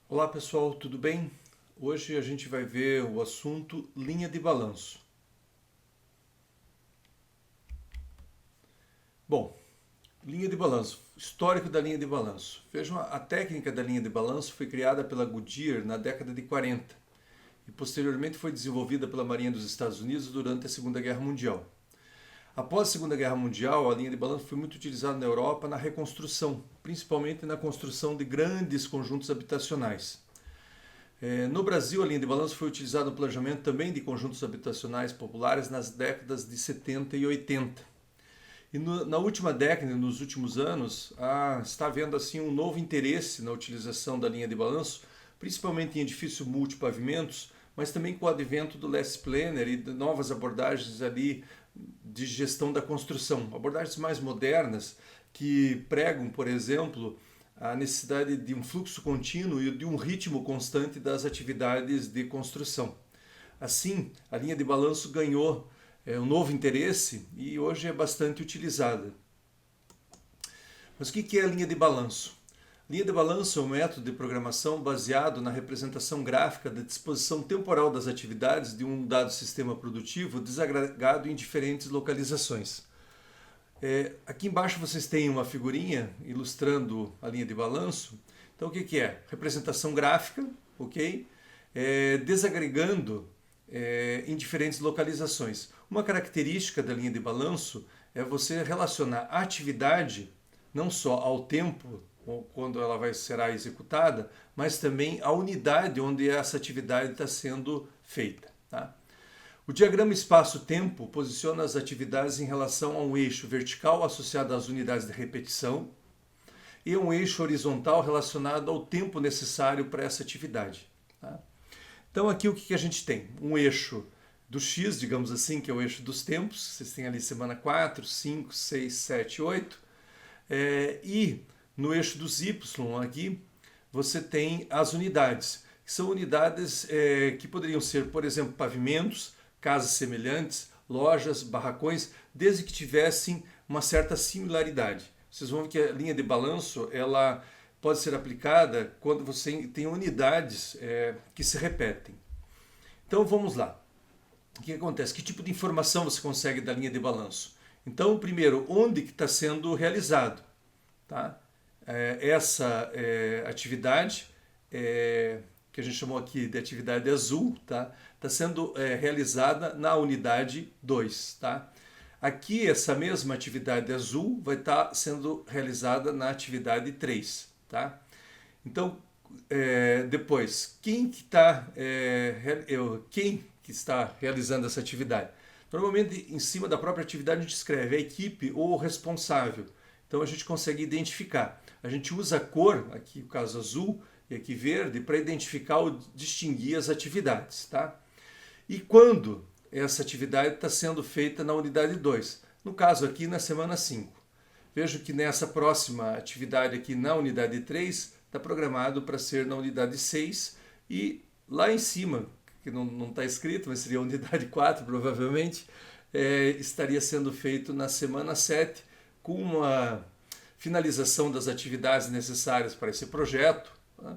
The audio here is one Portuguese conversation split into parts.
Olá pessoal, tudo bem? Hoje a gente vai ver o assunto linha de balanço. Bom, linha de balanço, histórico da linha de balanço. Vejam, a técnica da linha de balanço foi criada pela Goodyear na década de 40 e posteriormente foi desenvolvida pela Marinha dos Estados Unidos durante a Segunda Guerra Mundial. Após a Segunda Guerra Mundial, a linha de balanço foi muito utilizada na Europa na reconstrução, principalmente na construção de grandes conjuntos habitacionais. No Brasil, a linha de balanço foi utilizada no planejamento também de conjuntos habitacionais populares nas décadas de 70 e 80. E na última década, nos últimos anos, está havendo assim um novo interesse na utilização da linha de balanço, principalmente em edifícios multipavimentos, mas também com o advento do less planner e de novas abordagens ali de gestão da construção, abordagens mais modernas que pregam, por exemplo, a necessidade de um fluxo contínuo e de um ritmo constante das atividades de construção. Assim, a linha de balanço ganhou um novo interesse e hoje é bastante utilizada. Mas o que é a linha de balanço? Linha de balanço é um método de programação baseado na representação gráfica da disposição temporal das atividades de um dado sistema produtivo desagregado em diferentes localizações. Aqui embaixo vocês têm uma figurinha ilustrando a linha de balanço. Então o que é? Representação gráfica, ok? Desagregando em diferentes localizações. Uma característica da linha de balanço é você relacionar a atividade não só ao tempo, quando ela será executada, mas também à unidade onde essa atividade está sendo feita. Tá? O diagrama espaço-tempo posiciona as atividades em relação a um eixo vertical associado às unidades de repetição e um eixo horizontal relacionado ao tempo necessário para essa atividade. Tá? Então aqui o que a gente tem? Um eixo do X, digamos assim, que é o eixo dos tempos. Vocês têm ali semana 4, 5, 6, 7, 8. E no eixo dos Y aqui, você tem as unidades, que são unidades que poderiam ser, por exemplo, pavimentos, casas semelhantes, lojas, barracões, desde que tivessem uma certa similaridade. Vocês vão ver que a linha de balanço ela pode ser aplicada quando você tem unidades que se repetem. Então vamos lá. O que acontece? Que tipo de informação você consegue da linha de balanço? Então, primeiro, onde que está sendo realizado? Tá? Essa atividade que a gente chamou aqui de atividade azul, tá? Está sendo realizada na unidade 2. Tá? Aqui, essa mesma atividade azul vai estar sendo realizada na atividade 3. Tá? Então, depois, quem que está realizando essa atividade? Normalmente, em cima da própria atividade, a gente escreve a equipe ou o responsável. Então, a gente consegue identificar. A gente usa a cor, aqui o caso azul e aqui verde, para identificar ou distinguir as atividades. Tá? E quando essa atividade está sendo feita na unidade 2? No caso aqui, na semana 5. Vejo que nessa próxima atividade aqui na unidade 3, está programado para ser na unidade 6 e lá em cima, que não está escrito, mas seria a unidade 4 provavelmente, estaria sendo feito na semana 7 com uma finalização das atividades necessárias para esse projeto, tá?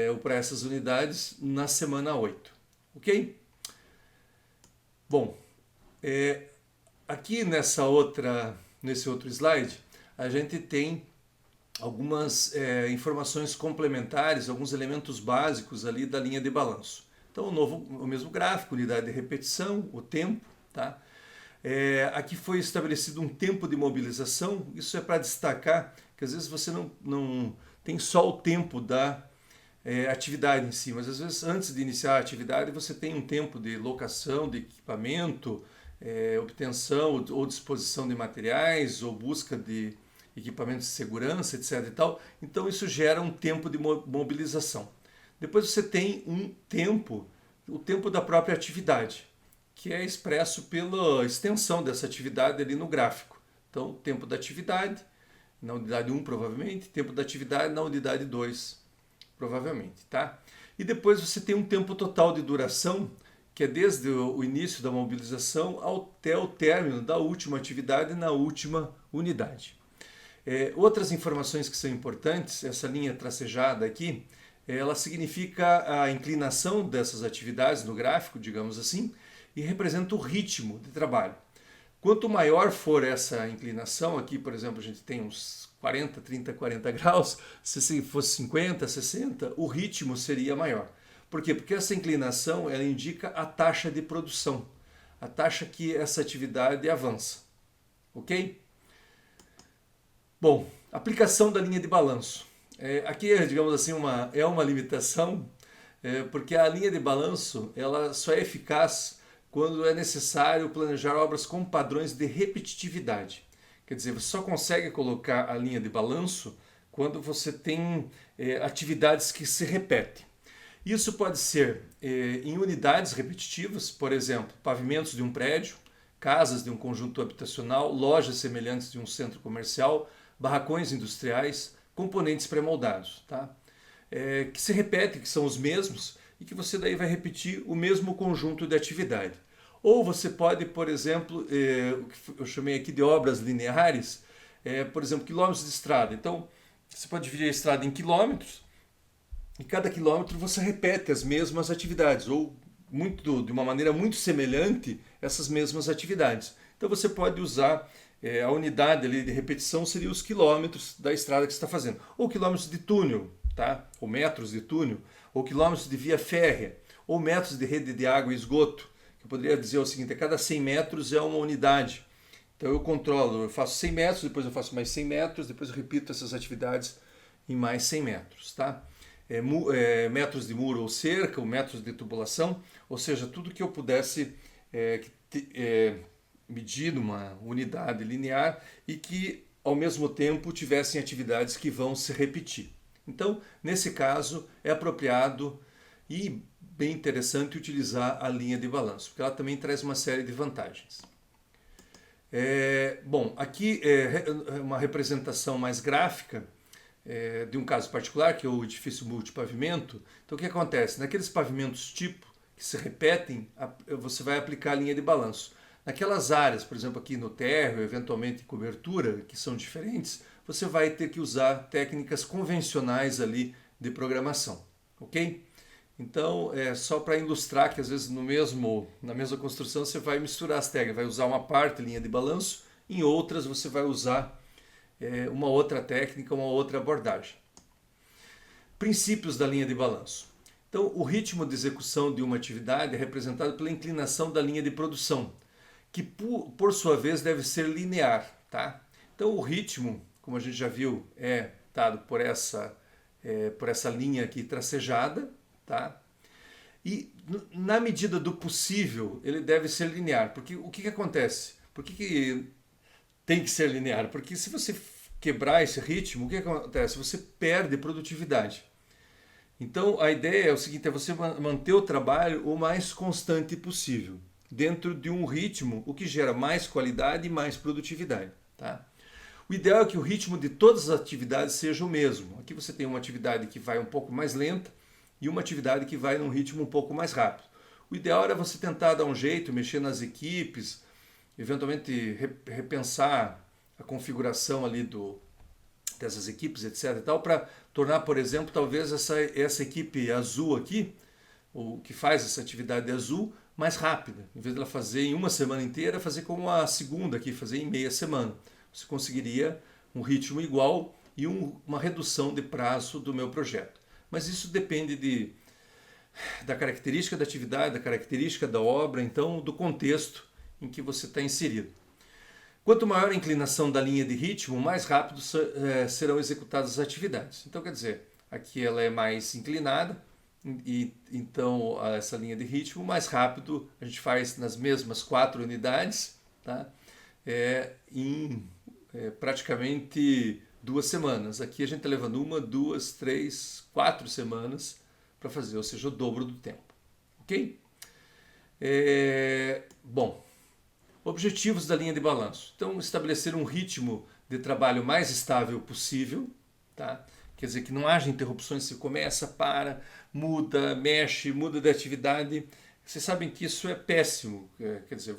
Ou para essas unidades na semana 8. Ok? Bom, aqui nesse outro slide, a gente tem algumas informações complementares, alguns elementos básicos ali da linha de balanço. Então, o mesmo gráfico, unidade de repetição, o tempo. Tá? Aqui foi estabelecido um tempo de mobilização. Isso é para destacar que às vezes você não tem só o tempo da atividade em si, mas às vezes antes de iniciar a atividade você tem um tempo de locação de equipamento, obtenção ou disposição de materiais ou busca de equipamentos de segurança, etc. e tal. Então isso gera um tempo de mobilização. Depois você tem o tempo da própria atividade, que é expresso pela extensão dessa atividade ali no gráfico. Então, tempo da atividade na unidade 1 provavelmente, tempo da atividade na unidade 2 provavelmente, tá? E depois você tem um tempo total de duração, que é desde o início da mobilização até o término da última atividade na última unidade. Outras informações que são importantes, essa linha tracejada aqui, ela significa a inclinação dessas atividades no gráfico, digamos assim, e representa o ritmo de trabalho. Quanto maior for essa inclinação, aqui, por exemplo, a gente tem uns 40, 30, 40 graus, se fosse 50, 60, o ritmo seria maior. Por quê? Porque essa inclinação ela indica a taxa de produção, a taxa que essa atividade avança. Ok? Bom, aplicação da linha de balanço. Aqui, digamos assim, é uma limitação, porque a linha de balanço ela só é eficaz quando é necessário planejar obras com padrões de repetitividade. Quer dizer, você só consegue colocar a linha de balanço quando você tem atividades que se repetem. Isso pode ser em unidades repetitivas, por exemplo, pavimentos de um prédio, casas de um conjunto habitacional, lojas semelhantes de um centro comercial, barracões industriais, componentes pré-moldados, tá? Que se repetem, que são os mesmos, e que você daí vai repetir o mesmo conjunto de atividade. Ou você pode, por exemplo, o que eu chamei aqui de obras lineares, por exemplo, quilômetros de estrada. Então, você pode dividir a estrada em quilômetros, e cada quilômetro você repete as mesmas atividades, ou de uma maneira muito semelhante essas mesmas atividades. Então você pode usar a unidade ali de repetição seria os quilômetros da estrada que você está fazendo, ou quilômetros de túnel, tá? Ou metros de túnel, ou quilômetros de via férrea, ou metros de rede de água e esgoto. Eu poderia dizer o seguinte: a cada 100 metros é uma unidade. Então eu controlo, eu faço 100 metros, depois eu faço mais 100 metros, depois eu repito essas atividades em mais 100 metros, tá? Metros de muro ou cerca, ou metros de tubulação, ou seja, tudo que eu pudesse medir numa unidade linear e que ao mesmo tempo tivessem atividades que vão se repetir. Então, nesse caso, é apropriado e bem interessante utilizar a linha de balanço, porque ela também traz uma série de vantagens. Bom, aqui é uma representação mais gráfica de um caso particular, que é o edifício multipavimento. Então, o que acontece? Naqueles pavimentos tipo que se repetem, você vai aplicar a linha de balanço. Naquelas áreas, por exemplo, aqui no térreo, eventualmente cobertura, que são diferentes, você vai ter que usar técnicas convencionais ali de programação, ok? Então, só para ilustrar que às vezes na mesma construção você vai misturar as técnicas, vai usar uma parte linha de balanço, em outras você vai usar uma outra técnica, uma outra abordagem. Princípios da linha de balanço. Então, o ritmo de execução de uma atividade é representado pela inclinação da linha de produção, que por sua vez deve ser linear, tá? Então, o ritmo, como a gente já viu, é dado por essa linha aqui tracejada, tá? E na medida do possível, ele deve ser linear, porque o que acontece? Por que tem que ser linear? Porque se você quebrar esse ritmo, o que acontece? Você perde produtividade. Então a ideia é o seguinte: é você manter o trabalho o mais constante possível, dentro de um ritmo, o que gera mais qualidade e mais produtividade. Tá? O ideal é que o ritmo de todas as atividades seja o mesmo. Aqui você tem uma atividade que vai um pouco mais lenta e uma atividade que vai num ritmo um pouco mais rápido. O ideal era você tentar dar um jeito, mexer nas equipes, eventualmente repensar a configuração ali dessas equipes, etc. e tal, para tornar, por exemplo, talvez essa equipe azul aqui, ou que faz essa atividade azul, mais rápida. Em vez de ela fazer em uma semana inteira, fazer como a segunda aqui, fazer em meia semana. Você conseguiria um ritmo igual e uma redução de prazo do meu projeto. Mas isso depende da característica da atividade, da característica da obra, então do contexto em que você está inserido. Quanto maior a inclinação da linha de ritmo, mais rápido serão executadas as atividades. Então, quer dizer, aqui ela é mais inclinada, e então essa linha de ritmo, mais rápido a gente faz nas mesmas 4 unidades, tá? Em praticamente 2 semanas. Aqui a gente está levando 1, 2, 3, 4 semanas para fazer, ou seja, o dobro do tempo. Ok? Bom, objetivos da linha de balanço. Então, estabelecer um ritmo de trabalho mais estável possível, tá? Quer dizer, que não haja interrupções, você começa, para, muda, mexe, muda de atividade. Vocês sabem que isso é péssimo. Quer dizer,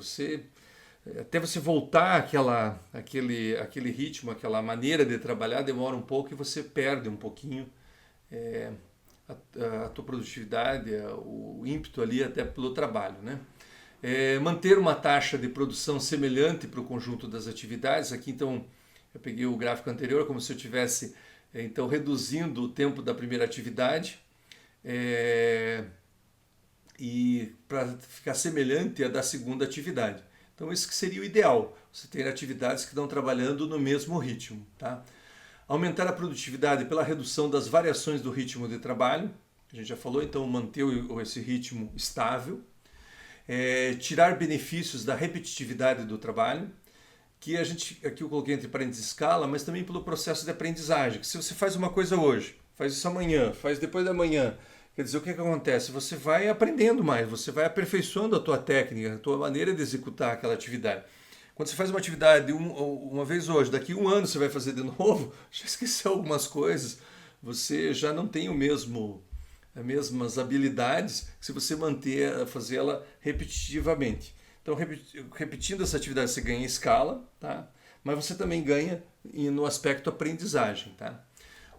até você voltar àquele ritmo, aquela maneira de trabalhar, demora um pouco e você perde um pouquinho a tua produtividade, o ímpeto ali até pelo trabalho, né? Manter uma taxa de produção semelhante para o conjunto das atividades. Aqui então eu peguei o gráfico anterior como se eu tivesse então reduzindo o tempo da primeira atividade e para ficar semelhante à da segunda atividade. Então isso que seria o ideal, você ter atividades que estão trabalhando no mesmo ritmo, tá? Aumentar a produtividade pela redução das variações do ritmo de trabalho, a gente já falou, então manter esse ritmo estável. Tirar benefícios da repetitividade do trabalho, que aqui eu coloquei entre parênteses escala, mas também pelo processo de aprendizagem, que se você faz uma coisa hoje, faz isso amanhã, faz depois da manhã, quer dizer, o que acontece? Você vai aprendendo mais, você vai aperfeiçoando a tua técnica, a tua maneira de executar aquela atividade. Quando você faz uma atividade uma vez hoje, daqui 1 ano você vai fazer de novo, já esqueceu algumas coisas, você já não tem as mesmas habilidades que se você fazer ela repetitivamente. Então, repetindo essa atividade, você ganha escala, tá? Mas você também ganha no aspecto aprendizagem, tá?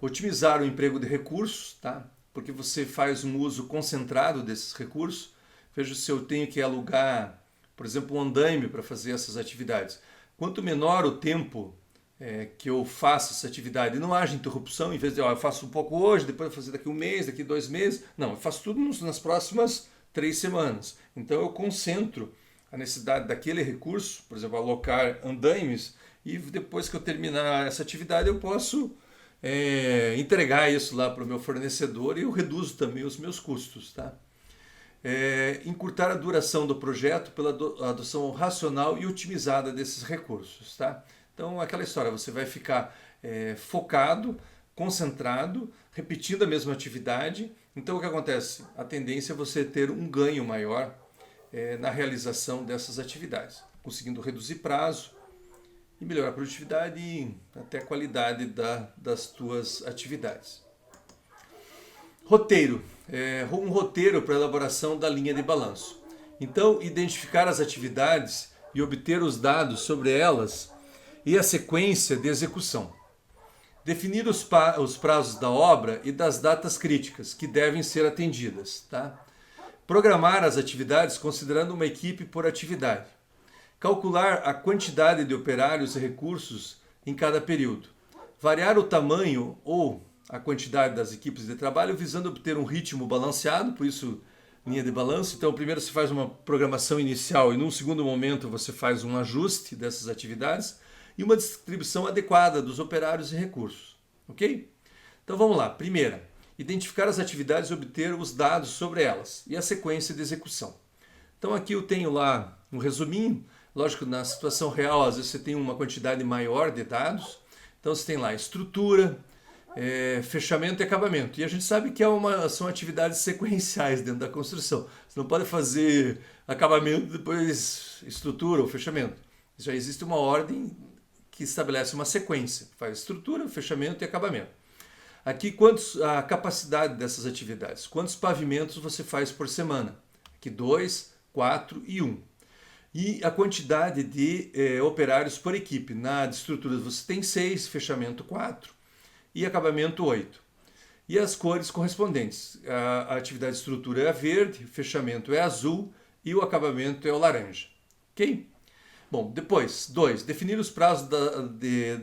Otimizar o emprego de recursos, tá? Porque você faz um uso concentrado desses recursos. Veja se eu tenho que alugar, por exemplo, um andaime para fazer essas atividades. Quanto menor o tempo que eu faço essa atividade e não haja interrupção, em vez de eu faço um pouco hoje, depois eu vou fazer daqui 1 mês, daqui 2 meses, não, eu faço tudo nas próximas 3 semanas. Então eu concentro a necessidade daquele recurso, por exemplo, alocar andaimes, e depois que eu terminar essa atividade eu posso entregar isso lá para o meu fornecedor e eu reduzo também os meus custos, tá? Encurtar a duração do projeto pela adoção racional e otimizada desses recursos, tá? Então, aquela história, você vai ficar focado, concentrado, repetindo a mesma atividade. Então, o que acontece? A tendência é você ter um ganho maior na realização dessas atividades, conseguindo reduzir prazo e melhorar a produtividade e até a qualidade das tuas atividades. Roteiro. Um roteiro para a elaboração da linha de balanço. Então, identificar as atividades e obter os dados sobre elas e a sequência de execução. Definir os prazos da obra e das datas críticas que devem ser atendidas. Tá? Programar as atividades considerando uma equipe por atividade. Calcular a quantidade de operários e recursos em cada período. Variar o tamanho ou a quantidade das equipes de trabalho visando obter um ritmo balanceado, por isso linha de balanço. Então, primeiro você faz uma programação inicial e num segundo momento você faz um ajuste dessas atividades e uma distribuição adequada dos operários e recursos, ok? Então vamos lá. Primeira, identificar as atividades e obter os dados sobre elas e a sequência de execução. Então aqui eu tenho lá um resuminho. Lógico, na situação real, às vezes você tem uma quantidade maior de dados. Então você tem lá estrutura, fechamento e acabamento. E a gente sabe que são atividades sequenciais dentro da construção. Você não pode fazer acabamento depois estrutura ou fechamento. Já existe uma ordem que estabelece uma sequência. Faz estrutura, fechamento e acabamento. Aqui, a capacidade dessas atividades. Quantos pavimentos você faz por semana? Aqui 2, 4 e 1. E a quantidade de operários por equipe. Na de estruturas você tem 6, fechamento 4 e acabamento 8. E as cores correspondentes. A atividade de estrutura é a verde, fechamento é azul e o acabamento é o laranja. Ok? Bom, depois, 2. Definir os prazos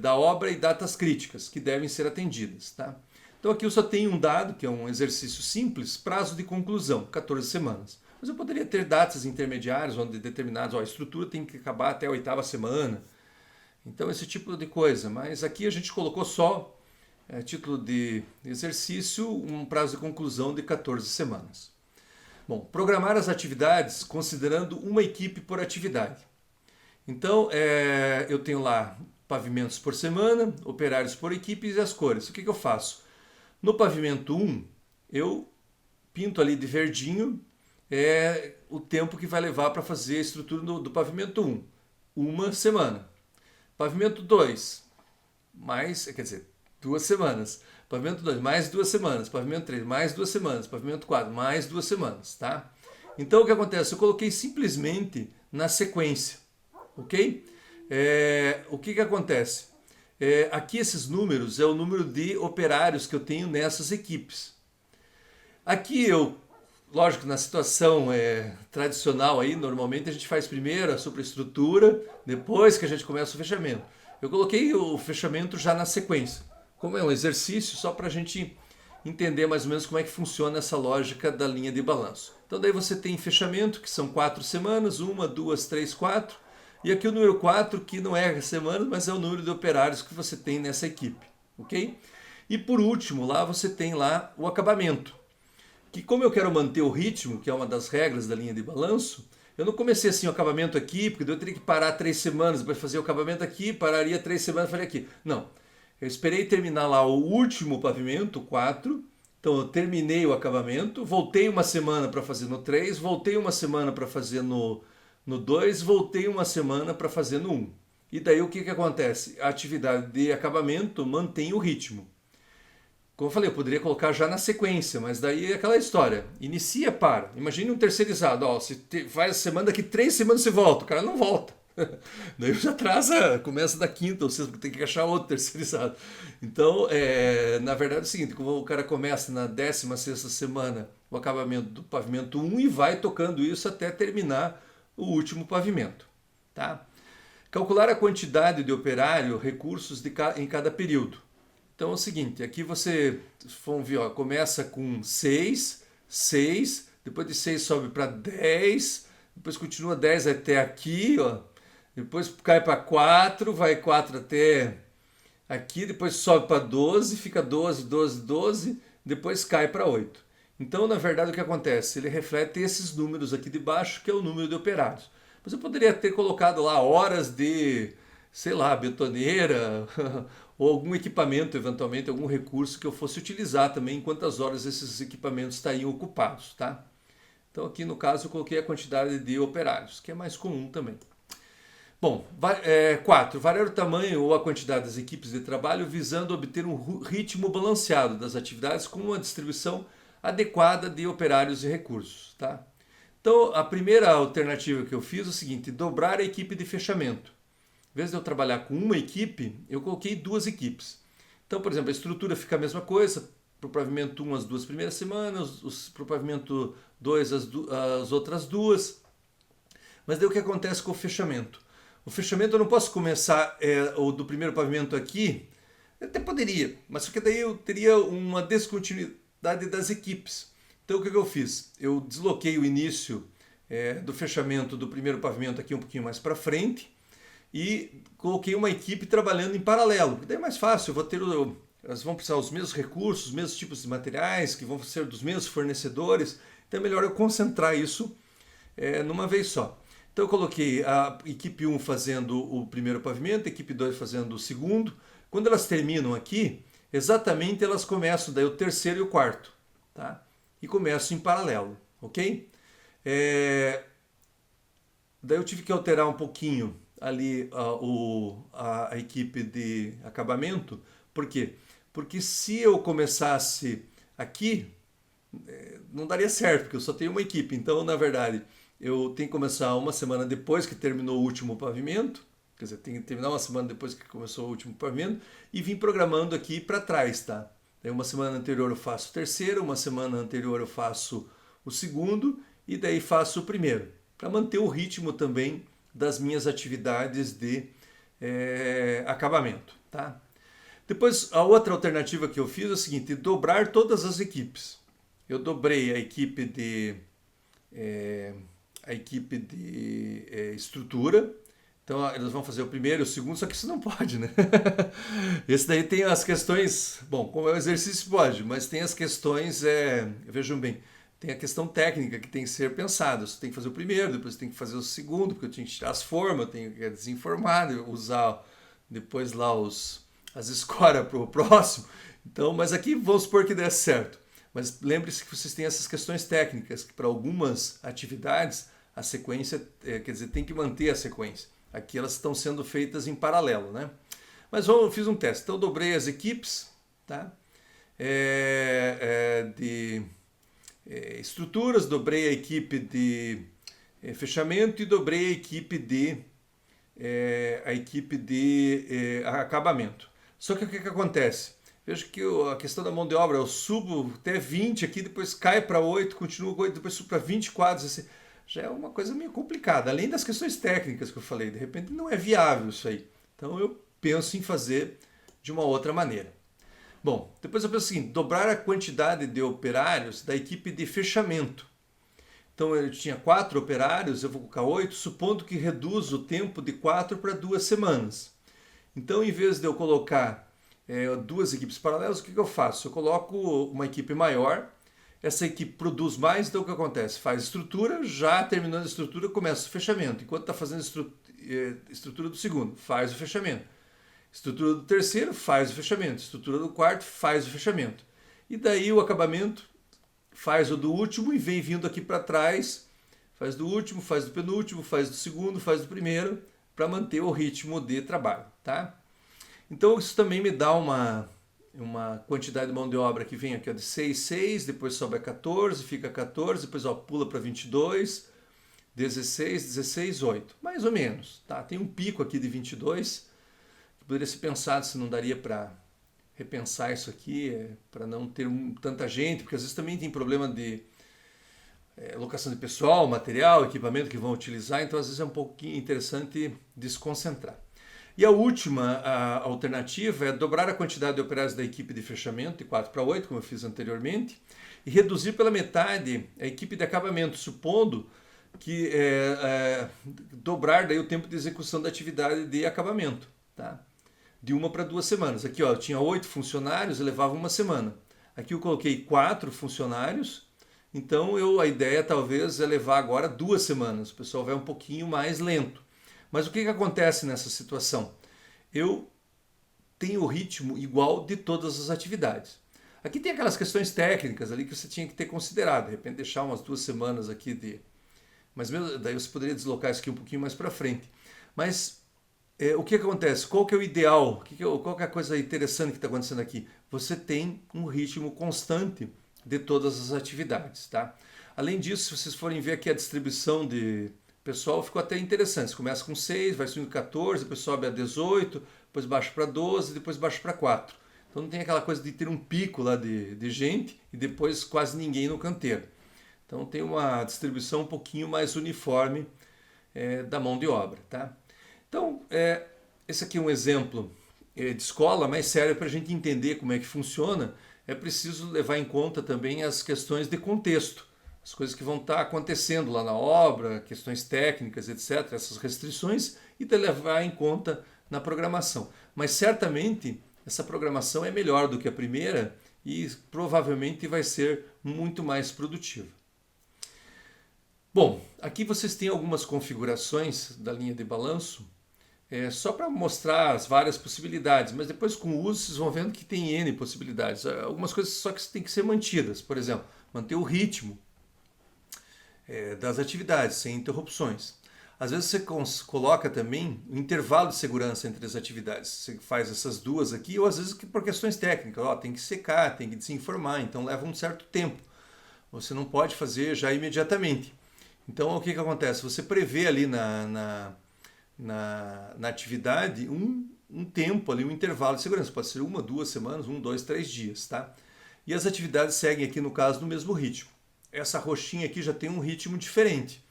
da obra e datas críticas que devem ser atendidas. Tá? Então aqui eu só tenho um dado, que é um exercício simples, prazo de conclusão, 14 semanas. Mas eu poderia ter datas intermediárias, onde determinadas, a estrutura tem que acabar até a 8ª semana. Então esse tipo de coisa. Mas aqui a gente colocou só, título de exercício, um prazo de conclusão de 14 semanas. Bom, programar as atividades considerando uma equipe por atividade. Então, eu tenho lá pavimentos por semana, operários por equipes e as cores. O que eu faço? No pavimento 1, eu pinto ali de verdinho o tempo que vai levar para fazer a estrutura do pavimento 1. 1 semana. Pavimento 2, 2 semanas. Pavimento 2, mais 2 semanas. Pavimento 3, mais 2 semanas. Pavimento 4, mais 2 semanas. Tá? Então, o que acontece? Eu coloquei simplesmente na sequência. Ok? O que acontece? Aqui esses números é o número de operários que eu tenho nessas equipes. Aqui lógico, na situação tradicional aí, normalmente a gente faz primeiro a superestrutura, depois que a gente começa o fechamento. Eu coloquei o fechamento já na sequência, como é um exercício só para a gente entender mais ou menos como é que funciona essa lógica da linha de balanço. Então daí você tem fechamento, que são 4 semanas, 1, 2, 3, 4. E aqui o número 4, que não é semanas, mas é o número de operários que você tem nessa equipe, ok? E por último, lá você tem lá o acabamento, que como eu quero manter o ritmo, que é uma das regras da linha de balanço, eu não comecei assim o acabamento aqui, porque eu teria que parar 3 semanas para fazer o acabamento aqui, pararia 3 semanas para fazer aqui. Não, eu esperei terminar lá o último pavimento, 4. Então eu terminei o acabamento, voltei uma semana para fazer no 3, voltei uma semana para fazer no 2, voltei uma semana para fazer no 1. E daí o que acontece? A atividade de acabamento mantém o ritmo. Como eu falei, eu poderia colocar já na sequência, mas daí é aquela história. Inicia, para. Imagine um terceirizado. Ó, se faz a semana, daqui 3 semanas você volta. O cara não volta. Daí já atrasa, começa da quinta, ou seja, tem que achar outro terceirizado. Então, na verdade é o seguinte, como o cara começa na 16ª semana o acabamento do pavimento 1 e vai tocando isso até terminar o último pavimento. Tá? Calcular a quantidade de operário, recursos em cada período. Então é o seguinte, aqui você, vamos ver, ó, começa com 6, 6, depois de 6 sobe para 10, depois continua 10 até aqui, ó, depois cai para 4, vai 4 até aqui, depois sobe para 12, fica 12, 12, 12, depois cai para 8. Então, na verdade, o que acontece? Ele reflete esses números aqui de baixo, que é o número de operários. Mas eu poderia ter colocado lá horas de, sei lá, betoneira, ou algum equipamento, eventualmente, algum recurso que eu fosse utilizar também, em quantas horas esses equipamentos estariam ocupados, tá? Então aqui no caso eu coloquei a quantidade de operários, que é mais comum também. Bom, 4. Variar o tamanho ou a quantidade das equipes de trabalho visando obter um ritmo balanceado das atividades com uma distribuição adequada de operários e recursos, tá? Então a primeira alternativa que eu fiz é o seguinte, dobrar a equipe de fechamento. Em vez de eu trabalhar com uma equipe, eu coloquei 2 equipes. Então, por exemplo, a estrutura fica a mesma coisa, para o pavimento 1 as 2 primeiras semanas, para o pavimento 2 as outras 2. Mas daí o que acontece com o fechamento? O fechamento eu não posso começar o do primeiro pavimento aqui, até poderia, mas só que daí eu teria uma descontinuidade das equipes. Então o que eu fiz? Eu desloquei o início do fechamento do primeiro pavimento aqui um pouquinho mais para frente, e coloquei uma equipe trabalhando em paralelo, porque daí é mais fácil, elas vão precisar dos mesmos recursos, os mesmos tipos de materiais, que vão ser dos mesmos fornecedores, então é melhor eu concentrar isso numa vez só. Então eu coloquei a equipe 1 fazendo o primeiro pavimento, a equipe 2 fazendo o segundo. Quando elas terminam aqui, exatamente elas começam daí o terceiro e o quarto, tá? E começam em paralelo, ok? Daí eu tive que alterar um pouquinho ali a equipe de acabamento. Por quê? Porque se eu começasse aqui, não daria certo, porque eu só tenho uma equipe. Então, na verdade, eu tenho que começar uma semana depois que terminou o último pavimento, quer dizer, tem que terminar uma semana depois que começou o último pavimento, e vim programando aqui para trás, tá? Daí uma semana anterior eu faço o terceiro, uma semana anterior eu faço o segundo, e daí faço o primeiro, para manter o ritmo também das minhas atividades de acabamento, tá? Depois, a outra alternativa que eu fiz é o seguinte, dobrar todas as equipes. Eu dobrei a equipe de estrutura. Então eles vão fazer o primeiro e o segundo, só que isso não pode, né? Esse daí tem as questões, bom, como é um exercício pode, mas tem as questões, vejam bem, tem a questão técnica que tem que ser pensada. Você tem que fazer o primeiro, depois tem que fazer o segundo, porque eu tenho que tirar as formas, eu tenho que desenformar, usar depois lá as escoras para o próximo. Então, mas aqui vamos supor que dê certo. Mas lembre-se que vocês têm essas questões técnicas, que para algumas atividades a sequência, quer dizer, tem que manter a sequência. Aqui elas estão sendo feitas em paralelo, né? Mas eu fiz um teste. Então eu dobrei as equipes, tá? De estruturas, dobrei a equipe de fechamento e dobrei a equipe de acabamento. Só que o que acontece? Veja que a questão da mão de obra, eu subo até 20 aqui, depois cai para 8, continuo com 8, depois subo para 24, assim, já é uma coisa meio complicada. Além das questões técnicas que eu falei, de repente não é viável isso aí. Então eu penso em fazer de uma outra maneira. Bom, depois eu penso o seguinte, dobrar a quantidade de operários da equipe de fechamento. Então eu tinha 4 operários, eu vou colocar 8, supondo que reduz o tempo de 4 para 2 semanas. Então, em vez de eu colocar duas equipes paralelas, o que eu faço? Eu coloco uma equipe maior, essa equipe produz mais, então o que acontece? Faz estrutura, já terminando a estrutura, começa o fechamento. Enquanto está fazendo estrutura do segundo, faz o fechamento. Estrutura do terceiro, faz o fechamento. Estrutura do quarto, faz o fechamento. E daí o acabamento faz o do último e vem vindo aqui para trás, faz do último, faz do penúltimo, faz do segundo, faz do primeiro, para manter o ritmo de trabalho, tá? Então isso também me dá uma quantidade de mão de obra que vem aqui ó, de 6, 6, depois sobe a 14, fica 14, depois ó, pula para 22, 16, 16, 8, mais ou menos, tá? Tem um pico aqui de 22, que poderia ser pensado se não daria para repensar isso aqui, para não ter tanta gente, porque às vezes também tem problema de locação de pessoal, material, equipamento que vão utilizar, então às vezes é um pouquinho interessante desconcentrar. E a última alternativa é dobrar a quantidade de operários da equipe de fechamento, de 4 para 8, como eu fiz anteriormente, e reduzir pela metade a equipe de acabamento, supondo que dobrar daí o tempo de execução da atividade de acabamento, tá? De 1 para 2 semanas. Aqui ó, eu tinha 8 funcionários, eu levava 1 semana. Aqui eu coloquei 4 funcionários, então a ideia talvez é levar agora 2 semanas. O pessoal vai um pouquinho mais lento. Mas o que acontece nessa situação? Eu tenho o ritmo igual de todas as atividades. Aqui tem aquelas questões técnicas ali que você tinha que ter considerado. De repente deixar umas 2 semanas aqui de... Mas mesmo, daí você poderia deslocar isso aqui um pouquinho mais para frente. Mas o que acontece? Qual que é o ideal? Qual que é a coisa interessante que está acontecendo aqui? Você tem um ritmo constante de todas as atividades, tá? Além disso, se vocês forem ver aqui a distribuição de pessoal, ficou até interessante. Você começa com 6, vai subindo 14, depois sobe a 18, depois baixa para 12, depois baixa para 4. Então não tem aquela coisa de ter um pico lá de gente e depois quase ninguém no canteiro. Então tem uma distribuição um pouquinho mais uniforme da mão de obra, tá? Então, esse aqui é um exemplo de escola, mas sério para a gente entender como é que funciona, é preciso levar em conta também as questões de contexto, as coisas que vão estar acontecendo lá na obra, questões técnicas, etc., essas restrições, e de levar em conta na programação. Mas certamente essa programação é melhor do que a primeira e provavelmente vai ser muito mais produtiva. Bom, aqui vocês têm algumas configurações da linha de balanço, só para mostrar as várias possibilidades, mas depois com o uso vocês vão vendo que tem N possibilidades. Algumas coisas só que têm que ser mantidas, por exemplo, manter o ritmo das atividades, sem interrupções. Às vezes você coloca também o intervalo de segurança entre as atividades. Você faz essas duas aqui, ou às vezes por questões técnicas, tem que secar, tem que desinformar, então leva um certo tempo. Você não pode fazer já imediatamente. Então o que acontece? Você prevê ali na atividade um tempo ali, um intervalo de segurança. Pode ser 1, 2 semanas, 1, 2, 3 dias, tá? E as atividades seguem aqui, no caso, no mesmo ritmo. Essa roxinha aqui já tem um ritmo diferente.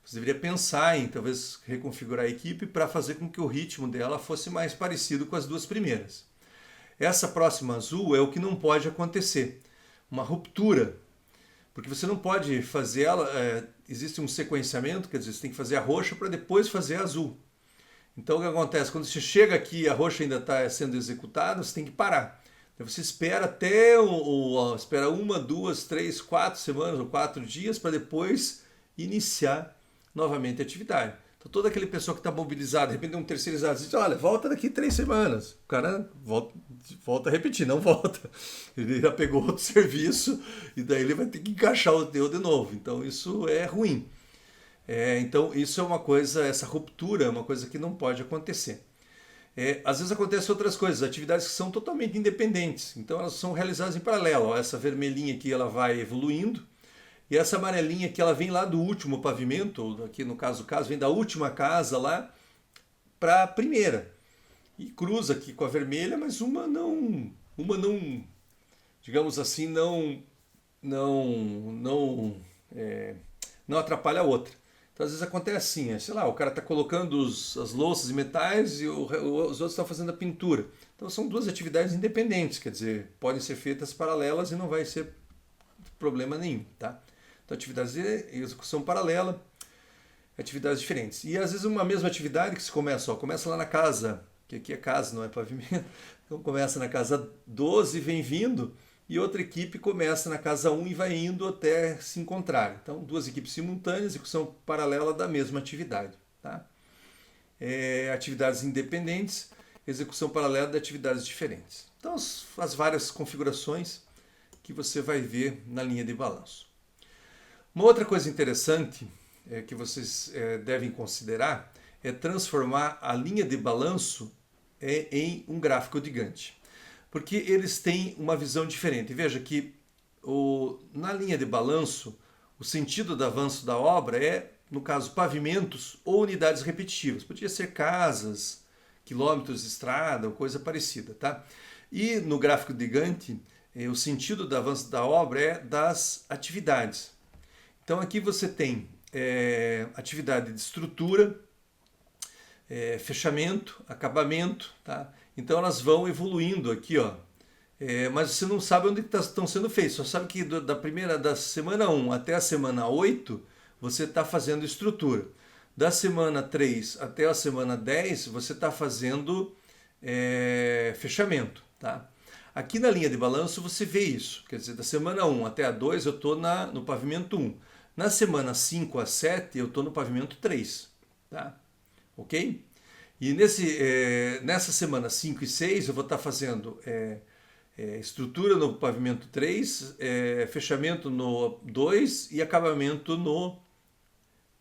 Você deveria pensar em, talvez, reconfigurar a equipe para fazer com que o ritmo dela fosse mais parecido com as duas primeiras. Essa próxima azul é o que não pode acontecer. Uma ruptura. Porque você não pode fazer ela... existe um sequenciamento, quer dizer, você tem que fazer a roxa para depois fazer a azul. Então o que acontece? Quando você chega aqui e a roxa ainda está sendo executada, você tem que parar. Então você espera até espera 1, 2, 3, 4 semanas ou 4 dias para depois iniciar novamente a atividade. Então toda aquele pessoa que está mobilizado, de repente um terceirizado diz, olha, volta daqui 3 semanas. O cara volta a repetir, não volta. Ele já pegou outro serviço e daí ele vai ter que encaixar o teu de novo. Então isso é ruim. Então isso é uma coisa, essa ruptura é uma coisa que não pode acontecer. Às vezes acontecem outras coisas, atividades que são totalmente independentes. Então elas são realizadas em paralelo. Essa vermelhinha aqui ela vai evoluindo. E essa amarelinha aqui ela vem lá do último pavimento, ou aqui no caso vem da última casa lá para a primeira. E cruza aqui com a vermelha, mas uma não uma não, digamos assim, não, não, não atrapalha a outra. Então, às vezes acontece assim, sei lá, o cara está colocando as louças e metais e os outros estão fazendo a pintura. Então, são duas atividades independentes, quer dizer, podem ser feitas paralelas e não vai ser problema nenhum, tá? Então, atividades de execução paralela, atividades diferentes. E às vezes uma mesma atividade que se começa, começa lá na casa, que aqui é casa, não é pavimento, então começa na casa 12 e vem vindo, e outra equipe começa na casa 1 e vai indo até se encontrar. Então, duas equipes simultâneas, execução paralela da mesma atividade. Tá? Atividades independentes, execução paralela de atividades diferentes. Então, as várias configurações que você vai ver na linha de balanço. Uma outra coisa interessante que vocês devem considerar é transformar a linha de balanço em um gráfico de Gantt. Porque eles têm uma visão diferente. Veja que na linha de balanço, o sentido do avanço da obra é, no caso, pavimentos ou unidades repetitivas. Podia ser casas, quilômetros de estrada ou coisa parecida. Tá? E no gráfico de Gantt, o sentido do avanço da obra é das atividades. Então aqui você tem atividade de estrutura, fechamento, acabamento, tá? Então elas vão evoluindo aqui, ó. Mas você não sabe onde estão sendo feitos, só sabe que da semana 1 até a semana 8 você está fazendo estrutura. Da semana 3 até a semana 10 você está fazendo fechamento, tá? Aqui na linha de balanço você vê isso, quer dizer, da semana 1 até a 2 eu estou no pavimento 1. Na semana 5 a 7 eu estou no pavimento 3, tá? Ok? E nessa semana 5 e 6 eu vou estar fazendo estrutura no pavimento 3, fechamento no 2 e acabamento no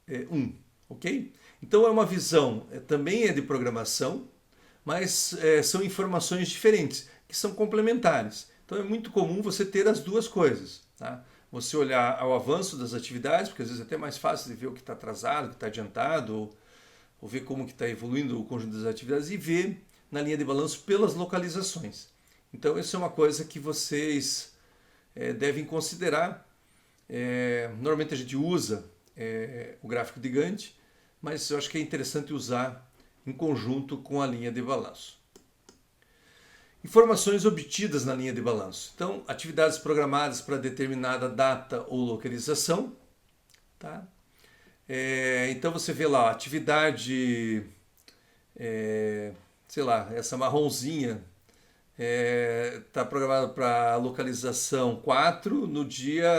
1, ok? Então é uma visão, também é de programação, mas são informações diferentes, que são complementares. Então é muito comum você ter as duas coisas, tá? Você olhar ao avanço das atividades, porque às vezes é até mais fácil de ver o que está atrasado, o que está adiantado, ou ver como que está evoluindo o conjunto das atividades e ver na linha de balanço pelas localizações. Então, isso é uma coisa que vocês devem considerar. Normalmente a gente usa o gráfico de Gantt, mas eu acho que é interessante usar em conjunto com a linha de balanço. Informações obtidas na linha de balanço. Então, atividades programadas para determinada data ou localização. Tá? Então você vê lá, atividade, sei lá, essa marronzinha está programada para localização 4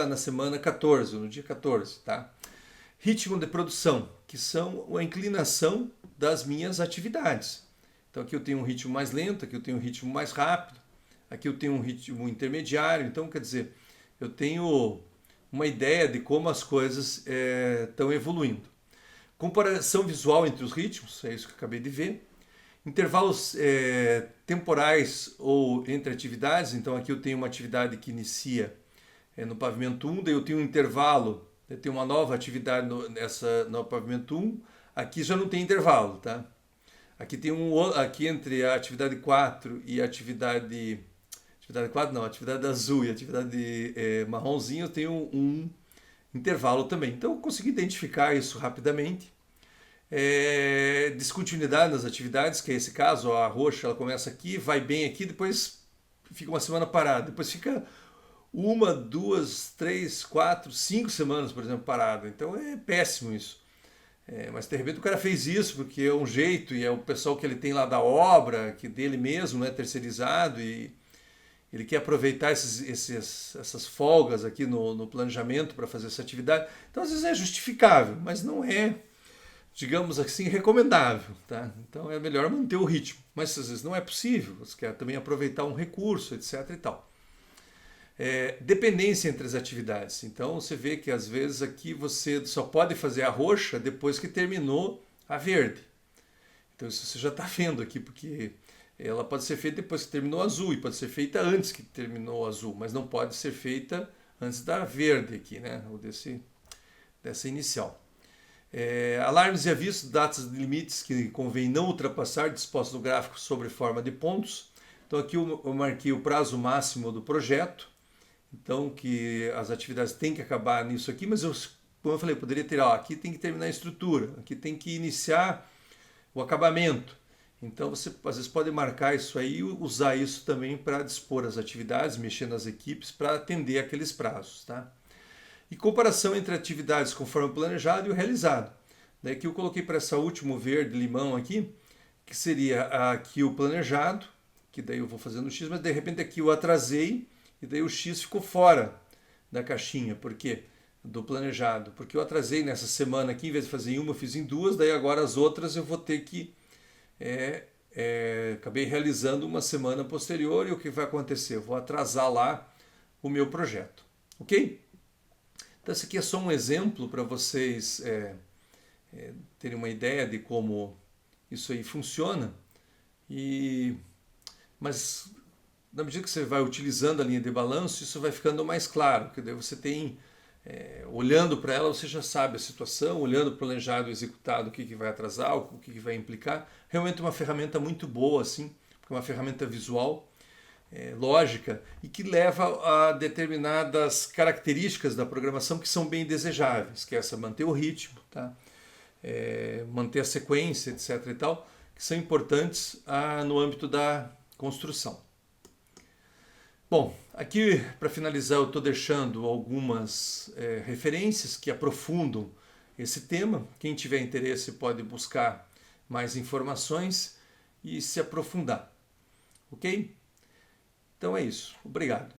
na semana 14, no dia 14. Tá? Ritmo de produção, que são a inclinação das minhas atividades. Então aqui eu tenho um ritmo mais lento, aqui eu tenho um ritmo mais rápido, aqui eu tenho um ritmo intermediário. Então, quer dizer, eu tenho uma ideia de como as coisas estão evoluindo. Comparação visual entre os ritmos, é isso que eu acabei de ver. Intervalos temporais ou entre atividades, então aqui eu tenho uma atividade que inicia no pavimento 1, daí eu tenho um intervalo, eu tenho uma nova atividade no pavimento 1, aqui já não tem intervalo, tá? Aqui tem aqui entre a atividade 4 e a atividade 4 não, a atividade azul e a atividade marronzinho tem um intervalo também. Então eu consegui identificar isso rapidamente. Descontinuidade nas atividades, que é esse caso, a roxa ela começa aqui, vai bem aqui, depois fica uma semana parada, depois fica 1, 2, 3, 4, 5 semanas, por exemplo, parada. Então é péssimo isso. Mas de repente o cara fez isso porque é um jeito e é o pessoal que ele tem lá da obra, que dele mesmo, né, terceirizado, e ele quer aproveitar essas folgas aqui no planejamento para fazer essa atividade. Então às vezes é justificável, mas não é, digamos assim, recomendável. Tá? Então é melhor manter o ritmo, mas às vezes não é possível, você quer também aproveitar um recurso, etc. e tal. Dependência entre as atividades. Então você vê que às vezes aqui você só pode fazer a roxa depois que terminou a verde. Então isso você já está vendo aqui, porque ela pode ser feita depois que terminou a azul e pode ser feita antes que terminou a azul, mas não pode ser feita antes da verde aqui, né? Ou dessa inicial. Alarmes e avisos, datas de limites que convém não ultrapassar, dispostos no gráfico sobre forma de pontos. Então aqui eu marquei o prazo máximo do projeto, então que as atividades têm que acabar nisso aqui, mas como eu falei, eu poderia ter, ó, aqui tem que terminar a estrutura, aqui tem que iniciar o acabamento. Então você às vezes pode marcar isso aí e usar isso também para dispor as atividades, mexer nas equipes para atender aqueles prazos, tá? E comparação entre atividades conforme planejado e o realizado. Daí que eu coloquei para essa último verde-limão aqui, que seria aqui o planejado, que daí eu vou fazendo o X, mas de repente aqui eu atrasei e daí o X ficou fora da caixinha. Por quê? Do planejado. Porque eu atrasei nessa semana aqui, em vez de fazer em uma, eu fiz em duas, daí agora as outras eu vou ter que... acabei realizando uma semana posterior e o que vai acontecer? Eu vou atrasar lá o meu projeto. Ok? Então esse aqui é só um exemplo para vocês terem uma ideia de como isso aí funciona. Mas na medida que você vai utilizando a linha de balanço, isso vai ficando mais claro, que daí você tem, olhando para ela, você já sabe a situação, olhando para o planejado executado, o que vai atrasar, o que vai implicar. Realmente é uma ferramenta muito boa, assim, porque é uma ferramenta visual, lógica, e que leva a determinadas características da programação que são bem desejáveis, que é essa manter o ritmo, tá? Manter a sequência, etc. e tal, que são importantes no âmbito da construção. Bom, aqui para finalizar eu estou deixando algumas referências que aprofundam esse tema. Quem tiver interesse pode buscar mais informações e se aprofundar. Ok? Então é isso. Obrigado.